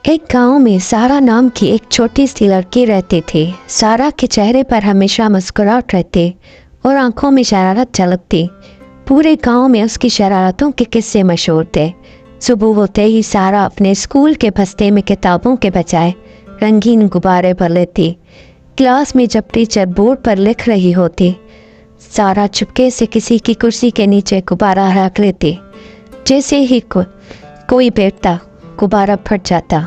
एक गांव में सारा नाम की एक छोटी सी लड़की रहती थी। सारा के चेहरे पर हमेशा मुस्कुराहट रहती और आंखों में शरारत झलकती। पूरे गांव में उसकी शरारतों के किस्से मशहूर थे। सुबह होते ही सारा अपने स्कूल के बस्ते में किताबों के बजाय रंगीन गुब्बारे भर लेती। क्लास में जब टीचर बोर्ड पर लिख रही होती, सारा चुपके से किसी की कुर्सी के नीचे गुब्बारा रख लेती। जैसे ही कोई बैठता, गुब्बारा फट जाता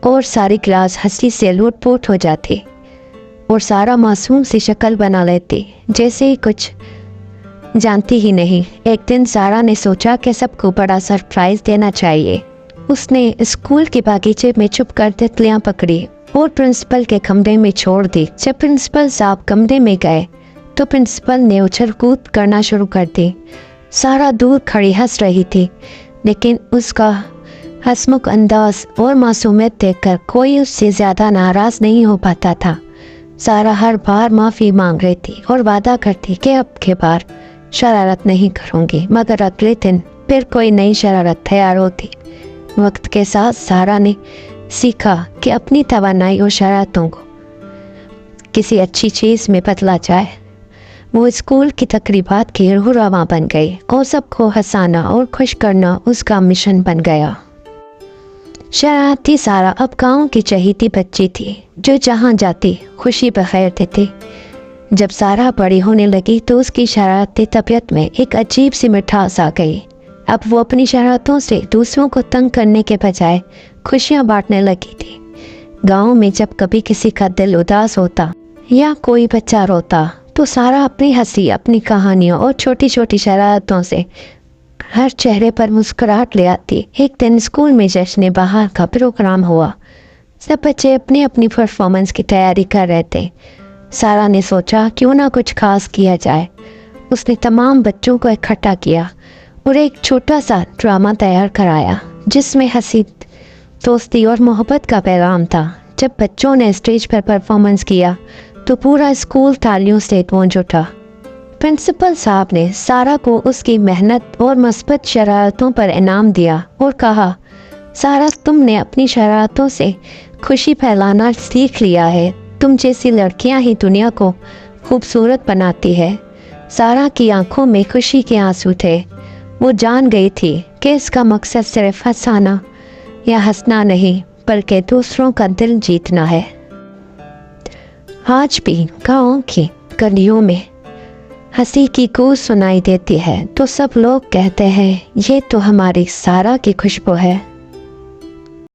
और सारी क्लास हंसी से लूटपुट हो जाती और सारा मासूम सी शक्ल बना लेती, जैसे ही कुछ जानती ही नहीं। एक दिन सारा ने सोचा कि सबको बड़ा सरप्राइज देना चाहिए। उसने स्कूल के बागीचे में छुप कर तितलियां पकड़ी और प्रिंसिपल के कमरे में छोड़ दी। जब प्रिंसिपल साहब कमरे में गए तो प्रिंसिपल ने उछल कूद करना शुरू कर दी। सारा दूर खड़ी हंस रही थी, लेकिन उसका हंसमुख अंदाज और मासूमियत देखकर कोई उससे ज़्यादा नाराज़ नहीं हो पाता था। सारा हर बार माफ़ी मांग रही थी और वादा करती कि अब के बार शरारत नहीं करूँगी, मगर अगले दिन फिर कोई नई शरारत तैयार होती। वक्त के साथ सारा ने सीखा कि अपनी तवानाई और शरारतों को किसी अच्छी चीज़ में बदला जाए। वो स्कूल की तकरीबात की रहनुमा बन गई और सबको हंसाना और खुश करना उसका मिशन बन गया। शरारती सारा अब गाँव की चहेती बच्ची थी, जो जहाँ जाती खुशी बखेर देती। जब सारा बड़ी होने लगी तो उसकी शरारती तबीयत में एक अजीब सी मिठास आ गई। अब वो अपनी शरारतों से दूसरों को तंग करने के बजाय खुशियाँ बांटने लगी थी। गाँव में जब कभी किसी का दिल उदास होता या कोई बच्चा रोता तो सारा अपनी हंसी, अपनी कहानियों और छोटी छोटी शरारतों से हर चेहरे पर मुस्कुराहट ले आती। एक दिन स्कूल में जश्न बहार का प्रोग्राम हुआ। सब बच्चे अपनी अपनी परफॉर्मेंस की तैयारी कर रहे थे। सारा ने सोचा क्यों ना कुछ खास किया जाए। उसने तमाम बच्चों को इकट्ठा किया और एक छोटा सा ड्रामा तैयार कराया, जिसमें हंसी, दोस्ती और मोहब्बत का पैगाम था। जब बच्चों ने स्टेज पर परफॉर्मेंस किया तो पूरा स्कूल तालियों से गूंज उठा। प्रिंसिपल साहब ने सारा को उसकी मेहनत और मस्बत शरारतों पर इनाम दिया और कहा, सारा, तुमने अपनी शरारतों से खुशी फैलाना सीख लिया है। तुम जैसी लड़कियां ही दुनिया को खूबसूरत बनाती है। सारा की आंखों में खुशी के आंसू थे। वो जान गई थी कि इसका मकसद सिर्फ हंसाना या हंसना नहीं, बल्कि दूसरों का दिल जीतना है। आज भी गाँव की गलियों में हंसी की गूंज सुनाई देती है तो सब लोग कहते हैं, ये तो हमारी सारा की खुशबू है।